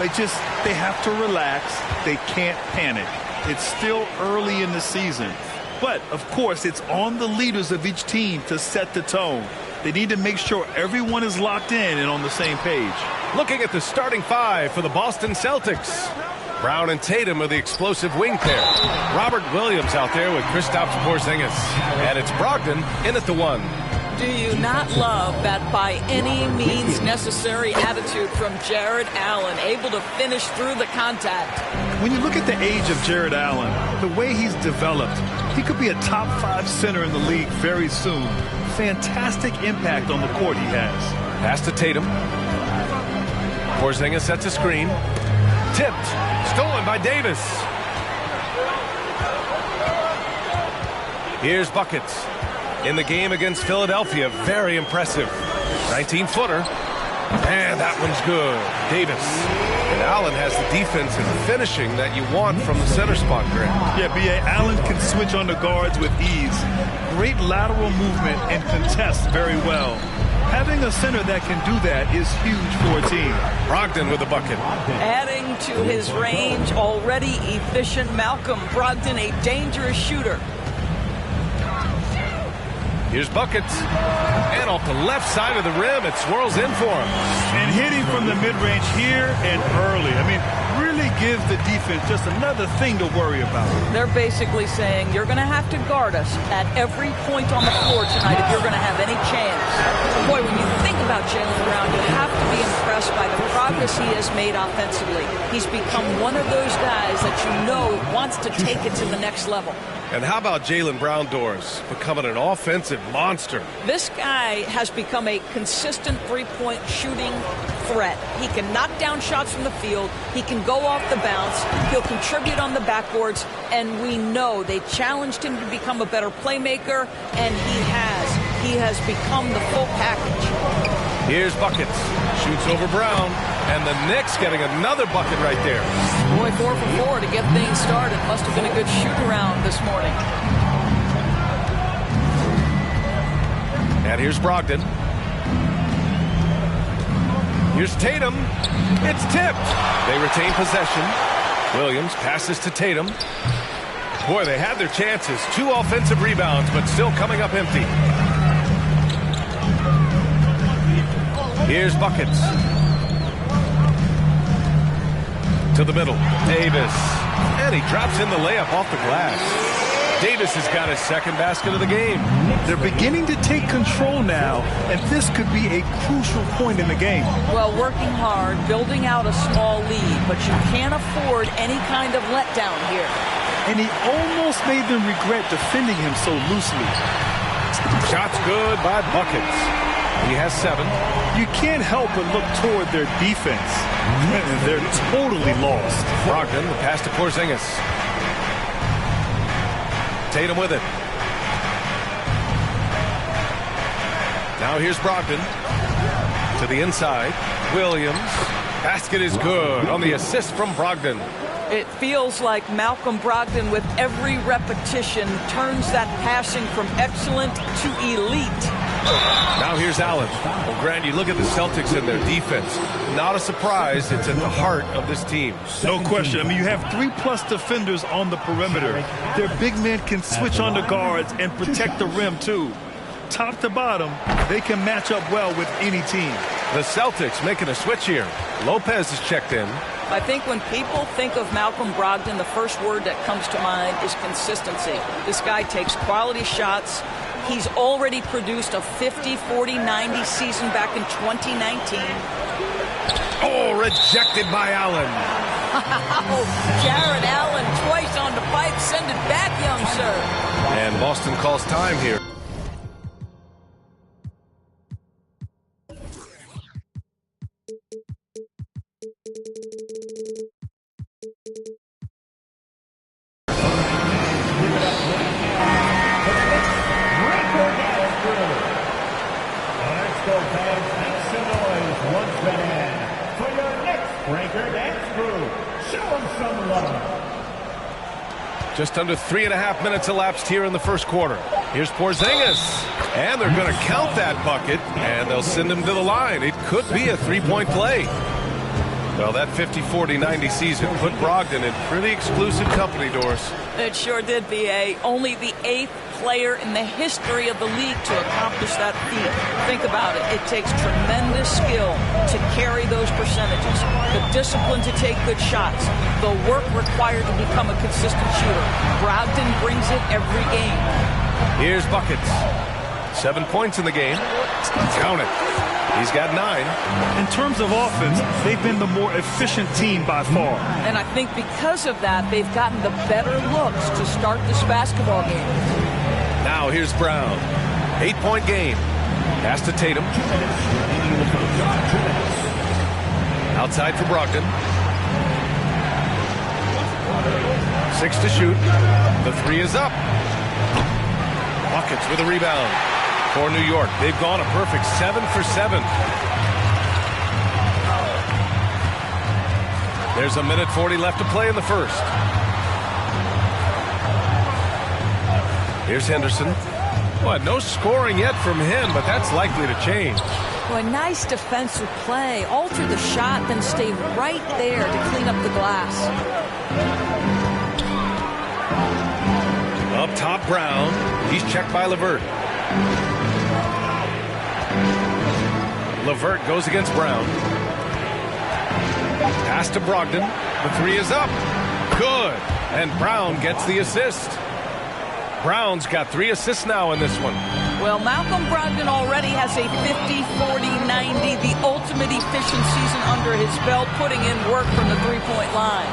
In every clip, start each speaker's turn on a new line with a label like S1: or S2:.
S1: They have to relax. They can't panic. It's still early in the season. But, of course, it's on the leaders of each team to set the tone. They need to make sure everyone is locked in and on the same page.
S2: Looking at the starting five for the Boston Celtics. Brown and Tatum are the explosive wing pair. Robert Williams out there with Kristaps Porzingis. And it's Brogdon in at the one.
S3: Do you not love that by any means necessary attitude from Jared Allen, able to finish through the contact?
S1: When you look at the age of Jared Allen, the way he's developed, he could be a top 5 center in the league very soon. Fantastic impact on the court he has.
S2: Pass to Tatum. Porzingis sets a screen. Tipped. Stolen by Davis. Here's buckets. In the game against Philadelphia, very impressive. 19-footer. And that one's good. Davis. And Allen has the defense and finishing that you want from the center spot, Grant.
S1: Yeah, B.A. Allen can switch on the guards with ease. Great lateral movement and contests very well. Having a center that can do that is huge for a team.
S2: Brogdon with a bucket.
S3: Adding to his range, already efficient Malcolm Brogdon, a dangerous shooter.
S2: Here's buckets. And off the left side of the rim, it swirls in for him.
S1: And hitting from the mid-range here and early. I mean, really gives the defense just another thing to worry about.
S3: They're basically saying you're going to have to guard us at every point on the floor tonight if you're going to have any chance. Boy, when you think about Jaylen Brown, you have to be impressed by the progress he has made offensively. He's become one of those guys that you know wants to take it to the next level.
S2: And how about Jaylen Brown doors becoming an offensive monster?
S3: This guy has become a consistent three-point shooting threat. He can knock down shots from the field. He can go off the bounce. He'll contribute on the backboards. And we know they challenged him to become a better playmaker, and he has. He has become the full package.
S2: Here's buckets. Shoots over Brown. And the Knicks getting another bucket right there.
S3: Boy, 4 for 4 to get things started. Must have been a good shoot-around this morning.
S2: And here's Brogdon. Here's Tatum. It's tipped. They retain possession. Williams passes to Tatum. Boy, they had their chances. 2 offensive rebounds, but still coming up empty. Here's buckets. To the middle. Davis. And he drops in the layup off the glass. Davis has got his second basket of the game.
S1: They're beginning to take control now, and this could be a crucial point in the game.
S3: Well, working hard, building out a small lead, but you can't afford any kind of letdown here.
S1: And he almost made them regret defending him so loosely.
S2: Shots good by buckets. He has 7.
S1: You can't help but look toward their defense. They're totally lost.
S2: Brogdon, the pass to Porzingis. Tatum with it. Now here's Brogdon. To the inside. Williams. Basket is good on the assist from Brogdon.
S3: It feels like Malcolm Brogdon, with every repetition, turns that passing from excellent to elite.
S2: Now here's Allen. Well, Grant, you look at the Celtics and their defense. Not a surprise. It's at the heart of this team.
S1: No question. I mean, you have 3+ defenders on the perimeter. Their big men can switch on the guards and protect the rim, too. Top to bottom, they can match up well with any team.
S2: The Celtics making a switch here. Lopez is checked in.
S3: I think when people think of Malcolm Brogdon, the first word that comes to mind is consistency. This guy takes quality shots. He's already produced a 50, 40, 90 season back in 2019.
S2: Oh, rejected by Allen.
S3: Jared Allen twice on the pipe. Send it back, young sir.
S2: And Boston calls time here. Just under 3.5 minutes elapsed here in the first quarter. Here's Porzingis. And they're going to count that bucket, and they'll send him to the line. It could be a 3-point play. Well, that 50-40-90 season put Brogdon in pretty exclusive company, Doris.
S3: It sure did, B.A. Only the 8th player in the history of the league to accomplish that feat. Think about it. It takes tremendous skill to carry those percentages, the discipline to take good shots, the work required to become a consistent shooter. Brogdon brings it every game.
S2: Here's buckets. 7 points in the game. Count it. He's got 9.
S1: In terms of offense, they've been the more efficient team by far.
S3: And I think because of that, they've gotten the better looks to start this basketball game.
S2: Now here's Brown. 8-point game. Pass to Tatum. Outside for Brogdon. 6 to shoot. The 3 is up. Buckets with a rebound for New York. They've gone a perfect 7 for 7. There's a minute 40 left to play in the first. Here's Henderson. Well, no scoring yet from him, but that's likely to change.
S3: Well, a nice defensive play. Alter the shot, then stay right there to clean up the glass.
S2: Up top, Brown. He's checked by LeVert. LeVert goes against Brown. Pass to Brogdon. The 3 is up. Good. And Brown gets the assist. Brown's got 3 assists now in this one.
S3: Well, Malcolm Brogdon already has a 50-40-90, the ultimate efficient season under his belt, putting in work from the three-point line.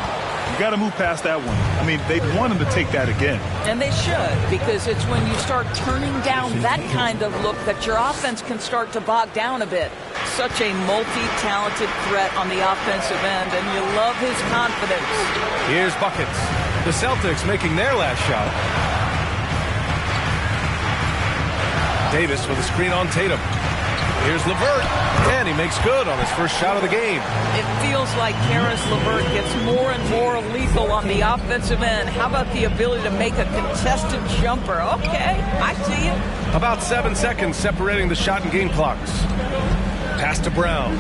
S1: You got to move past that one. I mean, they'd want him to take that again.
S3: And they should, because it's when you start turning down that kind of look that your offense can start to bog down a bit. Such a multi-talented threat on the offensive end, and you love his confidence.
S2: Here's buckets. The Celtics making their last shot. Davis with a screen on Tatum. Here's LeVert, and he makes good on his first shot of the game.
S3: It feels like Karis LeVert gets more and more lethal on the offensive end. How about the ability to make a contested jumper? Okay, I see it.
S2: About 7 seconds separating the shot and game clocks. Pass to Brown.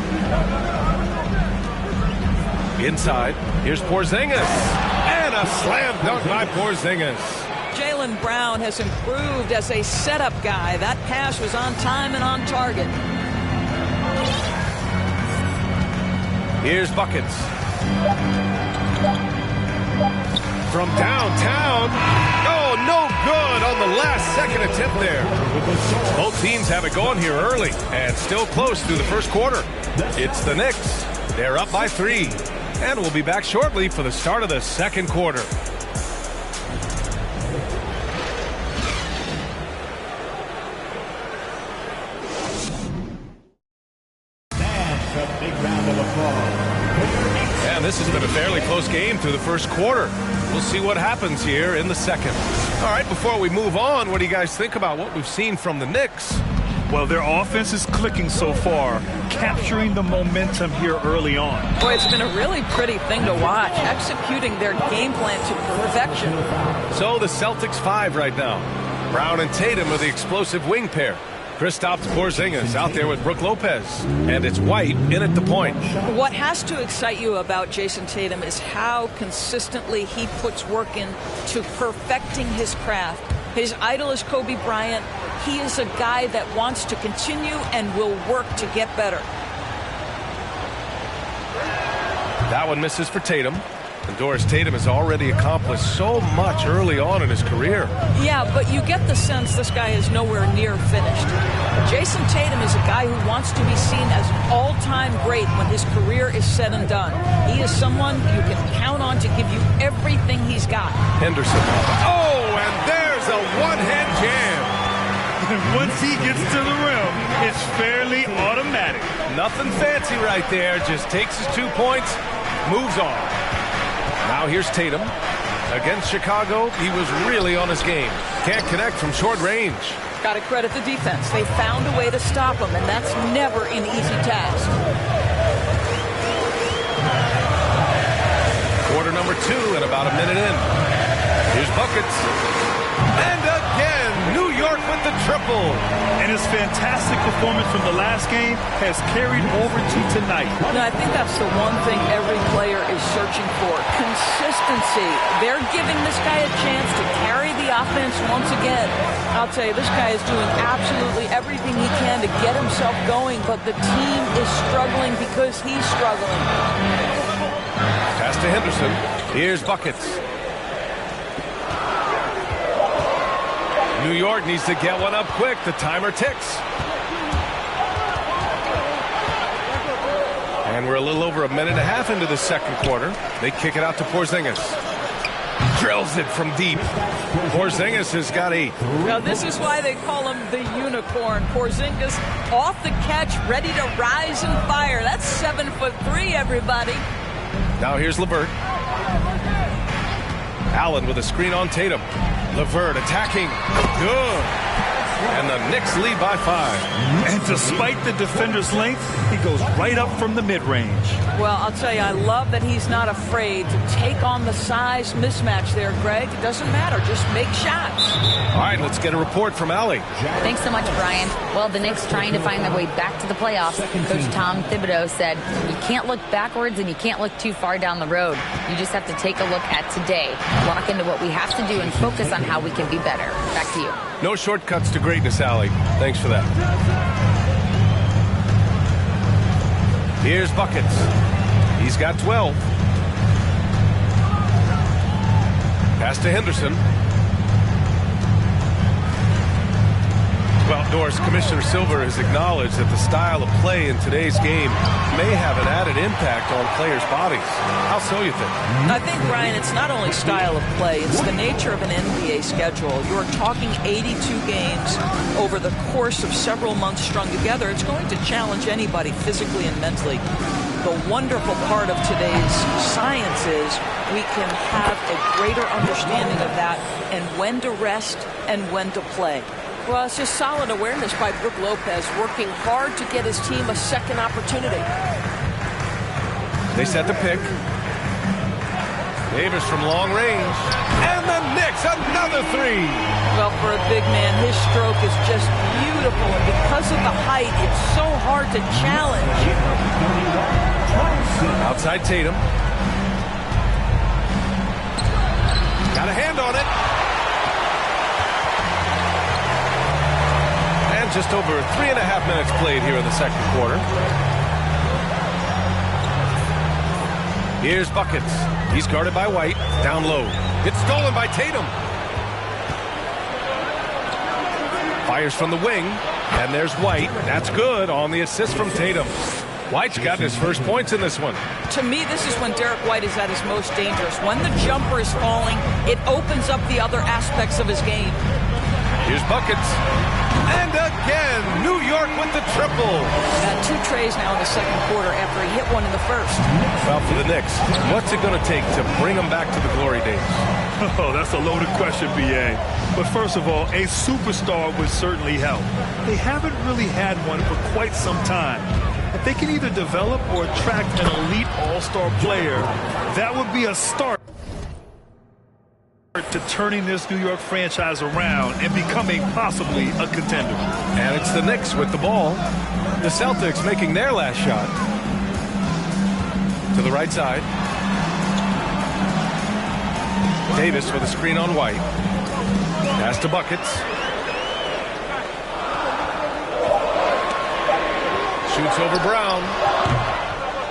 S2: Inside, here's Porzingis. And a slam dunk by Porzingis.
S3: Jaylen Brown has improved as a setup guy. That pass was on time and on target.
S2: Here's buckets. From downtown. Oh, no good on the last second attempt there. Both teams have it going here early and still close through the first quarter. It's the Knicks. They're up by 3. And we'll be back shortly for the start of the second quarter. And this has been a fairly close game through the first quarter. We'll see what happens here in the second. All right, before we move on, what do you guys think about what we've seen from the Knicks?
S1: Well, their offense is clicking so far, capturing the momentum here early on.
S3: Boy, it's been a really pretty thing to watch, executing their game plan to perfection.
S2: So the Celtics 5 right now. Brown and Tatum are the explosive wing pair. Kristaps Porzingis out there with Brook Lopez. And it's White in at the point.
S3: What has to excite you about Jason Tatum is how consistently he puts work into perfecting his craft. His idol is Kobe Bryant. He is a guy that wants to continue and will work to get better.
S2: That one misses for Tatum. And Doris, Tatum has already accomplished so much early on in his career.
S3: Yeah, but you get the sense this guy is nowhere near finished. Jason Tatum is a guy who wants to be seen as an all-time great when his career is said and done. He is someone you can count on to give you everything he's got.
S2: Henderson. Oh, and there's a one-hand jam.
S1: Once he gets to the rim, it's fairly automatic.
S2: Nothing fancy right there. Just takes his 2 points, moves on. Now here's Tatum. Against Chicago, he was really on his game. Can't connect from short range.
S3: Got to credit the defense. They found a way to stop him, and that's never an easy task.
S2: Quarter number 2 and about a minute in. Here's buckets. And again, New York with the triple.
S1: And his fantastic performance from the last game has carried over to tonight.
S3: No, I think that's the one thing every player is searching for. Consistency. They're giving this guy a chance to carry the offense once again. I'll tell you, this guy is doing absolutely everything he can to get himself going, but the team is struggling because he's struggling.
S2: Pass to Henderson. Here's Buckets. New York needs to get one up quick. The timer ticks. And we're a little over a minute and a half into the second quarter. They kick it out to Porzingis. Drills it from deep. Porzingis has got 8.
S3: Now, this is why they call him the unicorn. Porzingis off the catch, ready to rise and fire. That's 7'3", everybody.
S2: Now here's LeVert. Allen with a screen on Tatum. LeVert attacking. Good. And the Knicks lead by 5.
S1: And despite the defender's length, he goes right up from the mid-range.
S3: Well, I'll tell you, I love that he's not afraid to take on the size mismatch there, Greg. It doesn't matter. Just make shots.
S2: All right, let's get a report from Allie.
S4: Thanks so much, Brian. Well, the Knicks trying to find their way back to the playoffs. Coach Tom Thibodeau said, you can't look backwards and you can't look too far down the road. You just have to take a look at today, lock into what we have to do, and focus on how we can be better. Back to you.
S2: No shortcuts to greatness, Allie. Thanks for that. Here's Buckets. He's got 12. Pass to Henderson. Well, Doris, Commissioner Silver has acknowledged that the style of play in today's game may have an added impact on players' bodies. How so, you think?
S3: I think, Brian, it's not only style of play, it's the nature of an NBA schedule. You're talking 82 games over the course of several months strung together. It's going to challenge anybody physically and mentally. The wonderful part of today's science is we can have a greater understanding of that and when to rest and when to play. Well, it's just solid awareness by Brook Lopez, working hard to get his team a second opportunity.
S2: They set the pick. Davis from long range. And the Knicks, another 3.
S3: Well, for a big man, his stroke is just beautiful. And because of the height, it's so hard to challenge.
S2: Outside Tatum. Got a hand on it. And just over 3.5 minutes played here in the second quarter. Here's Buckets. He's guarded by White. Down low. It's stolen by Tatum. Fires from the wing. And there's White. That's good on the assist from Tatum. White's gotten his first points in this one.
S3: To me, this is when Derek White is at his most dangerous. When the jumper is falling, it opens up the other aspects of his game.
S2: Here's Buckets. And again, New York with the triple.
S3: Got 2 trays now in the second quarter after he hit one in the first.
S2: Well, for the Knicks, what's it going to take to bring them back to the glory days?
S1: Oh, that's a loaded question, B.A. But first of all, a superstar would certainly help. They haven't really had one for quite some time. If they can either develop or attract an elite all-star player, that would be a start to turning this New York franchise around and becoming possibly a contender.
S2: And it's the Knicks with the ball. The Celtics making their last shot. To the right side. Davis with a screen on White. Pass to Buckets. Shoots over Brown.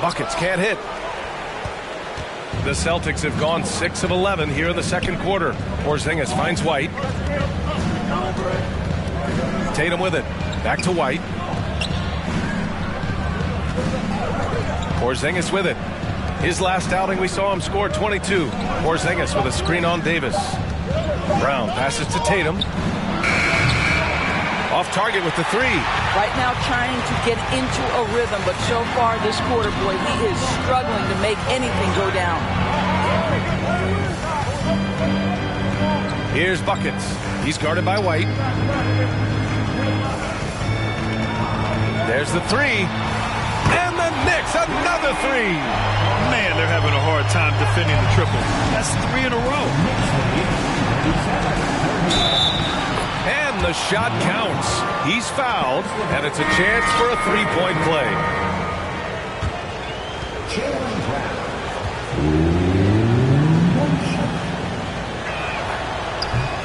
S2: Buckets can't hit. The Celtics have gone 6 of 11 here in the second quarter. Porzingis finds White. Tatum with it. Back to White. Porzingis with it. His last outing, we saw him score 22. Porzingis with a screen on Davis. Brown passes to Tatum. Off target with the 3.
S3: Right now trying to get into a rhythm, but so far this quarter, boy, he is struggling to make anything go down.
S2: Here's Buckets. He's guarded by White. There's the 3. And the Knicks, another 3.
S1: Man, they're having a hard time defending the triple. That's 3 in a row.
S2: And the shot counts. He's fouled, and it's a chance for a three-point play.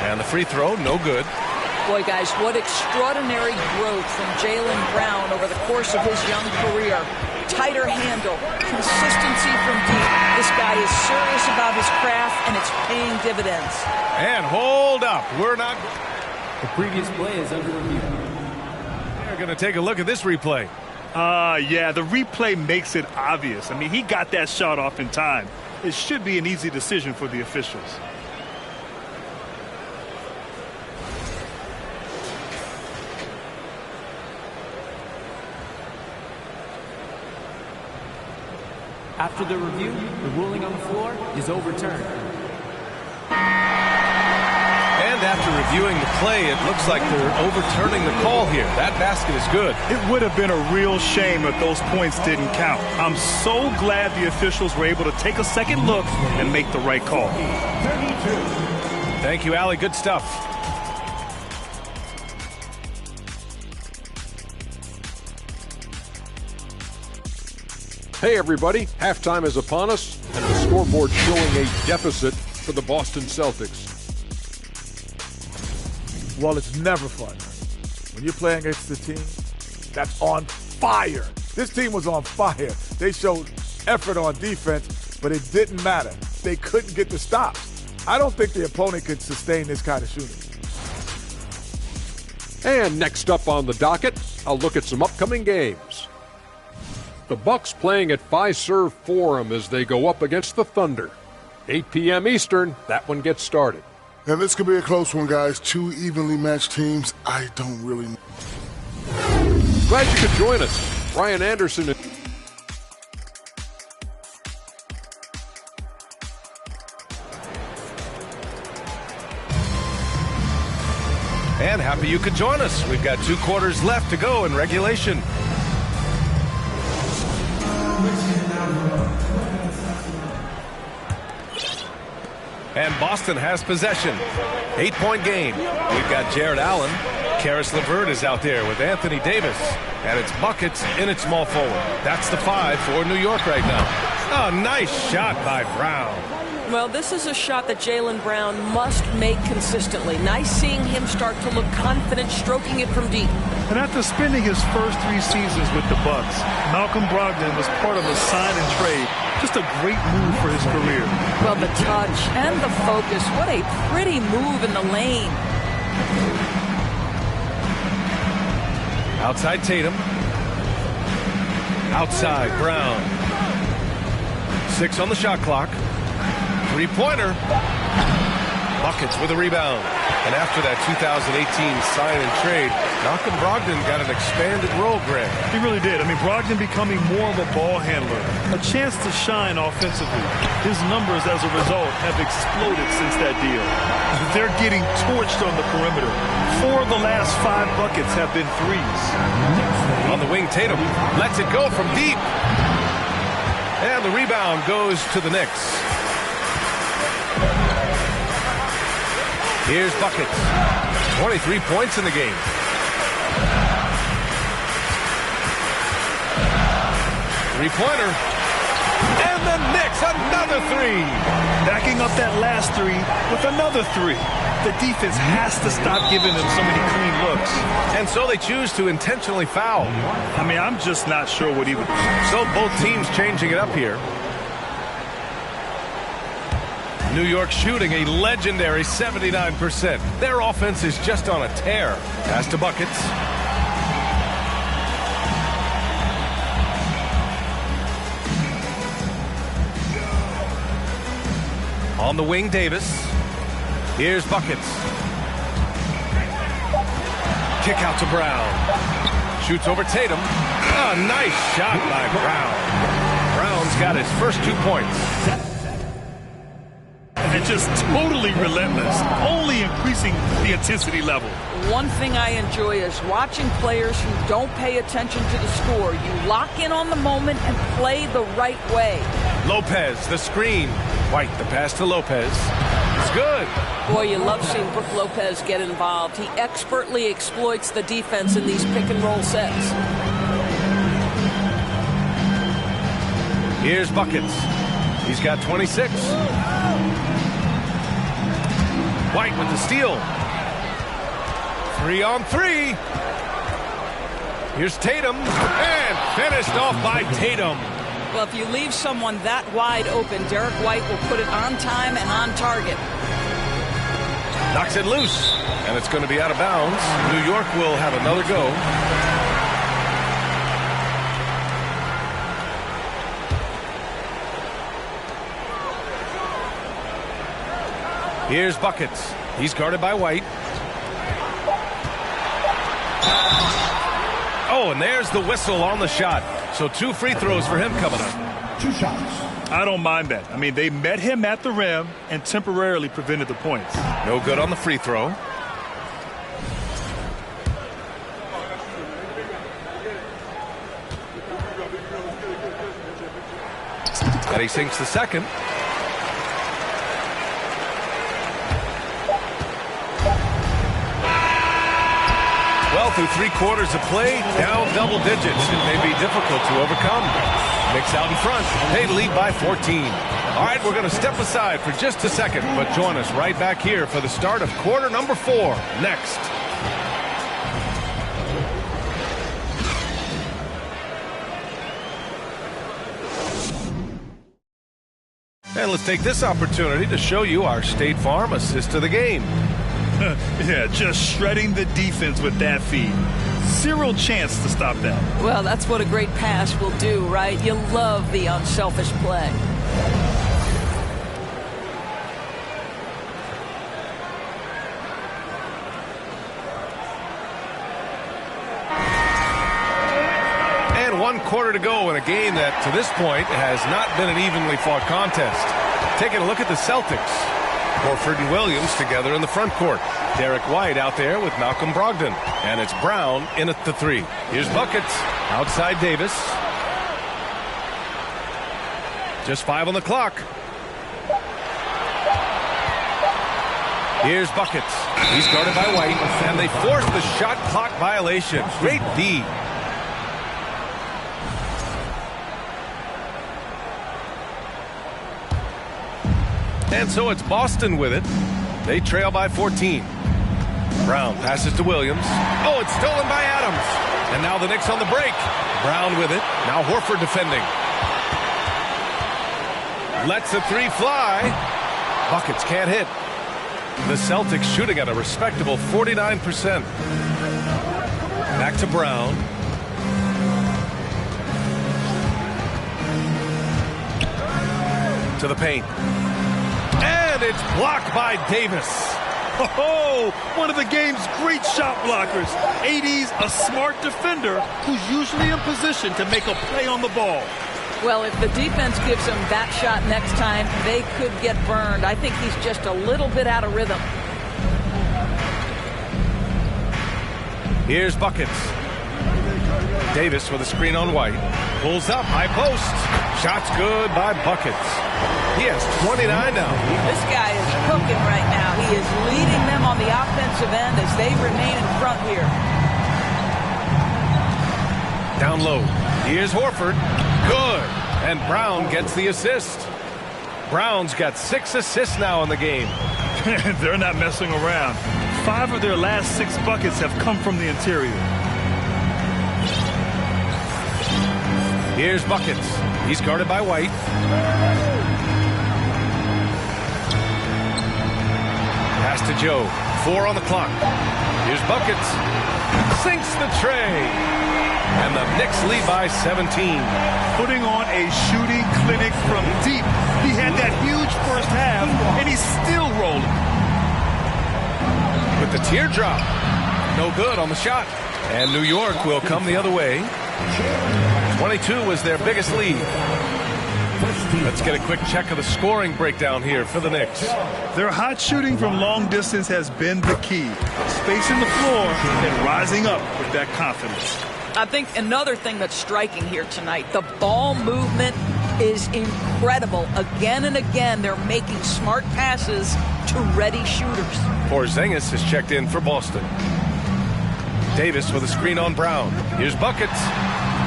S2: And the free throw, no good.
S3: Boy, guys, what extraordinary growth from Jaylen Brown over the course of his young career. Tighter handle, consistency from deep. This guy is serious about his craft, and it's paying dividends.
S2: And hold up. We're not...
S5: The previous play is under review.
S2: We're going to take a look at this replay.
S1: Yeah, the replay makes it obvious. I mean, he got that shot off in time. It should be an easy decision for the officials.
S5: After the review, the ruling on the floor is overturned.
S2: And after reviewing the play, it looks like they're overturning the call here. That basket is good.
S1: It would have been a real shame if those points didn't count. I'm so glad the officials were able to take a second look and make the right call.
S2: Thank you, Allie. Good stuff.
S6: Hey everybody, halftime is upon us, and the scoreboard showing a deficit for the Boston Celtics.
S7: Well, it's never fun when you're playing against a team that's on fire. This team was on fire. They showed effort on defense, but it didn't matter. They couldn't get the stops. I don't think the opponent could sustain this kind of shooting.
S6: And next up on the docket, I'll look at some upcoming games. The Bucks playing at Fiserv Forum as they go up against the Thunder. 8 p.m. Eastern, that one gets started.
S8: And this could be a close one, guys. Two evenly matched teams. I don't really know.
S6: Glad you could join us. Ryan Anderson.
S2: And happy you could join us. We've got 2 quarters left to go in regulation. And Boston has possession. 8-point game. We've got Jared Allen. Karis LeVert is out there with Anthony Davis. And it's buckets in at small forward. That's the 5 for New York right now. Oh, nice shot by Brown.
S3: Well, this is a shot that Jaylen Brown must make consistently. Nice seeing him start to look confident, stroking it from deep.
S1: And after spending his first 3 seasons with the Bucks, Malcolm Brogdon was part of a sign and trade. Just a great move for his career.
S3: Well, the touch and the focus. What a pretty move in the lane.
S2: Outside Tatum. Outside Brown. 6 on the shot clock. 3-pointer. Buckets with a rebound. And after that 2018 sign and trade, Malcolm Brogdon got an expanded role, Greg.
S1: He really did. I mean, Brogdon becoming more of a ball handler. A chance to shine offensively. His numbers as a result have exploded since that deal. They're getting torched on the perimeter. 4 of the last 5 buckets have been threes.
S2: On the wing, Tatum lets it go from deep. And the rebound goes to the Knicks. Here's buckets. 23 points in the game. Three-pointer. And the Knicks, another 3.
S1: Backing up that last 3 with another 3. The defense has to stop giving them so many clean looks.
S2: And so they choose to intentionally foul.
S1: I mean, I'm just not sure what he would do.
S2: So both teams changing it up here. New York shooting a legendary 79%. Their offense is just on a tear. Pass to buckets. On the wing, Davis. Here's buckets. Kick out to Brown. Shoots over Tatum. A nice shot by Brown. Brown's got his first 2 points.
S1: And just totally relentless, only increasing the intensity level.
S3: One thing I enjoy is watching players who don't pay attention to the score. You lock in on the moment and play the right way.
S2: Lopez, the screen. White, the pass to Lopez. It's good.
S3: Boy, you love seeing Brook Lopez get involved. He expertly exploits the defense in these pick-and-roll sets.
S2: Here's Buckets. He's got 26. White with the steal. 3-on-3. Here's Tatum. And finished off by Tatum.
S3: Well, if you leave someone that wide open, Derek White will put it on time and on target.
S2: Knocks it loose. And it's going to be out of bounds. New York will have another go. Here's Buckets. He's guarded by White. Oh, and there's the whistle on the shot. So 2 free throws for him coming up.
S1: 2 shots. I don't mind that. I mean, they met him at the rim and temporarily prevented the points.
S2: No good on the free throw. And he sinks the second. Well, through 3 quarters of play, down double digits. It may be difficult to overcome. Knicks out in front. They lead by 14. All right, we're going to step aside for just a second, but join us right back here for the start of quarter number 4 next. And let's take this opportunity to show you our State Farm assist to the game.
S1: Yeah, just shredding the defense with that feed. 0 chance to stop that.
S3: Well, that's what a great pass will do, right? You love the unselfish play.
S2: And 1 quarter to go in a game that, to this point, has not been an evenly fought contest. Taking a look at the Celtics. Horford and Williams together in the front court. Derek White out there with Malcolm Brogdon. And it's Brown in at the 3. Here's Buckets. Outside Davis. Just 5 on the clock. Here's Buckets. He's guarded by White. And they force the shot clock violation. Great D. And so it's Boston with it. They trail by 14. Brown passes to Williams. Oh, it's stolen by Adams. And now the Knicks on the break. Brown with it. Now Horford defending. Lets the 3 fly. Buckets can't hit. The Celtics shooting at a respectable 49%. Back to Brown. To the paint. And it's blocked by Davis.
S1: Oh, one of the game's great shot blockers. AD's a smart defender who's usually in position to make a play on the ball.
S3: Well, if the defense gives him that shot next time, they could get burned. I think he's just a little bit out of rhythm.
S2: Here's Buckets. Davis with a screen on White. Pulls up, high post. Shot's good by Buckets. He has 29 now.
S3: This guy is cooking right now. He is leading them on the offensive end as they remain in front here.
S2: Down low. Here's Horford. Good. And Brown gets the assist. Brown's got 6 assists now in the game.
S1: They're not messing around. 5 of their last 6 buckets have come from the interior.
S2: Here's Buckets. He's guarded by White. Pass to Joe. 4 on the clock. Here's Buckets. Sinks the tray. And the Knicks lead by 17.
S1: Putting on a shooting clinic from deep. He had that huge first half, and he's still rolling.
S2: With the teardrop. No good on the shot. And New York will come the other way. 22 was their biggest lead. Let's get a quick check of the scoring breakdown here for the Knicks.
S1: Their hot shooting from long distance has been the key. Spacing the floor and rising up with that confidence.
S3: I think another thing that's striking here tonight, the ball movement is incredible. Again and again, they're making smart passes to ready shooters.
S2: Porzingis is checked in for Boston. Davis with a screen on Brown. Here's buckets.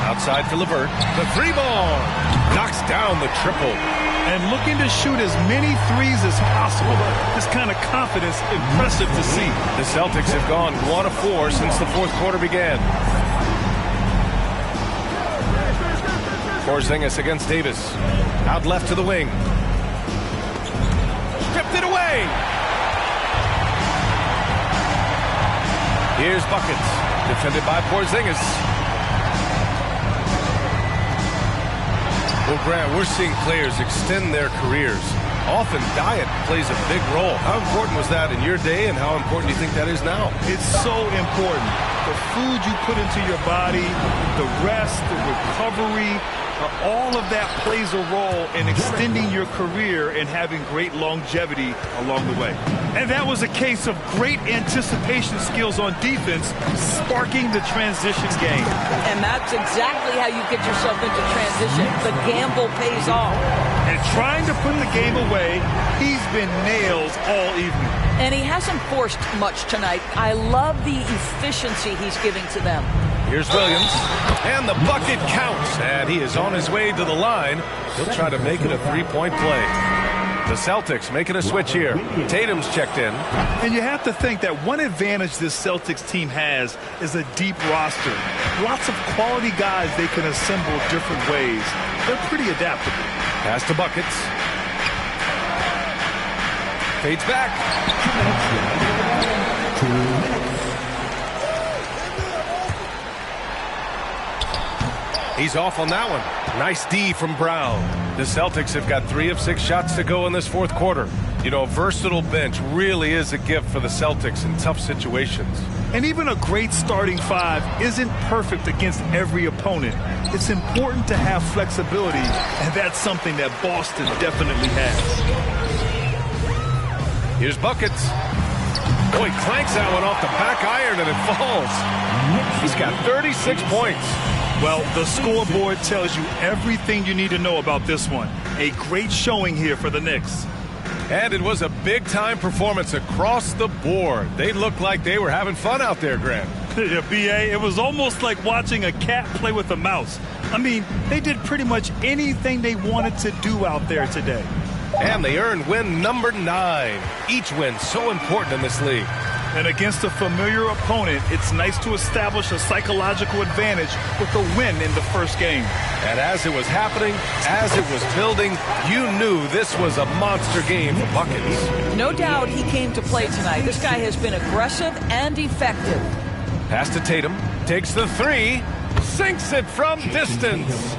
S2: Outside for LeVert. The three ball. Knocks down the triple.
S1: And looking to shoot as many threes as possible. This kind of confidence, impressive to see.
S2: The Celtics have gone 1 of 4 since the fourth quarter began. Porzingis against Davis. Out left to the wing. Stripped it away. Here's buckets. Defended by Porzingis. Well, Grant, we're seeing players extend their careers. Often diet plays a big role. How important was that in your day, and how important do you think that is now?
S1: It's so important. The food you put into your body, the rest, the recovery, all of that plays a role in extending your career and having great longevity along the way. And that was a case of great anticipation skills on defense, sparking the transition game.
S3: And that's exactly how you get yourself into transition. The gamble pays off.
S1: And trying to put the game away, he's been nails all evening.
S3: And he hasn't forced much tonight. I love the efficiency he's giving to them.
S2: Here's Williams, and the bucket counts, and he is on his way to the line. He'll try to make it a three-point play. The Celtics making a switch here. Tatum's checked in.
S1: And you have to think that one advantage this Celtics team has is a deep roster. Lots of quality guys they can assemble different ways. They're pretty adaptable.
S2: Pass to buckets. Fades back. He's off on that one. Nice D from Brown. The Celtics have got 3 of 6 shots to go in this fourth quarter. You know, a versatile bench really is a gift for the Celtics in tough situations.
S1: And even a great starting 5 isn't perfect against every opponent. It's important to have flexibility, and that's something that Boston definitely has.
S2: Here's buckets. Oh, he clanks that one off the back iron and it falls. He's got 36 points.
S1: Well, the scoreboard tells you everything you need to know about this one. A great showing here for the Knicks.
S2: And it was a big-time performance across the board. They looked like they were having fun out there, Grant.
S1: Yeah, B.A., it was almost like watching a cat play with a mouse. I mean, they did pretty much anything they wanted to do out there today.
S2: And they earned win number 9. Each win so important in this league.
S1: And against a familiar opponent, it's nice to establish a psychological advantage with a win in the first game.
S2: And as it was happening, as it was building, you knew this was a monster game for buckets.
S3: No doubt he came to play tonight. This guy has been aggressive and effective.
S2: Pass to Tatum. Takes the 3. Sinks it from distance.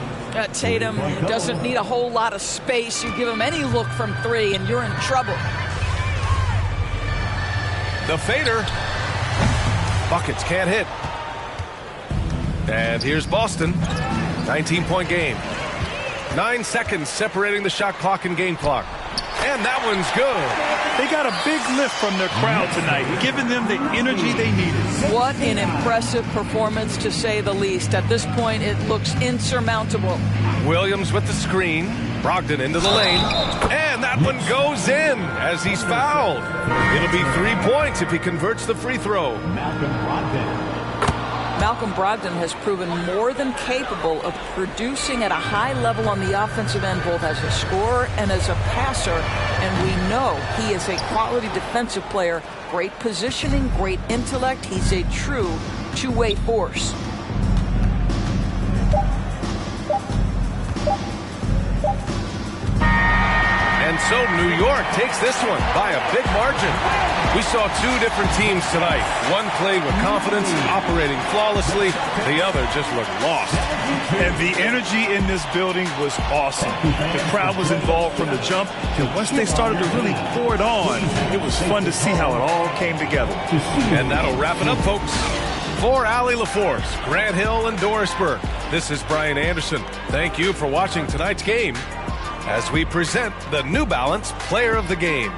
S3: Tatum doesn't need a whole lot of space. You give him any look from 3 and you're in trouble.
S2: The fader. Buckets can't hit. And here's Boston. 19-point game. 9 seconds separating the shot clock and game clock. And that one's good.
S1: They got a big lift from their crowd tonight, giving them the energy they needed.
S3: What an impressive performance, to say the least. At this point, it looks insurmountable.
S2: Williams with the screen. Brogdon into the lane. And that one goes in as he's fouled. It'll be 3 points if he converts the free throw.
S3: Malcolm Brogdon has proven more than capable of producing at a high level on the offensive end, both as a scorer and as a passer. And we know he is a quality defensive player. Great positioning, great intellect. He's a true two-way force.
S2: And so New York takes this one by a big margin. We saw 2 different teams tonight. One played with confidence, operating flawlessly. The other just looked lost.
S1: And the energy in this building was awesome. The crowd was involved from the jump, and once they started to really pour it on, it was fun to see how it all came together.
S2: And that'll wrap it up, folks. For Allie LaForce, Grant Hill, and Doris Burke, this is Brian Anderson. Thank you for watching tonight's game. as we present the New Balance Player of the Game.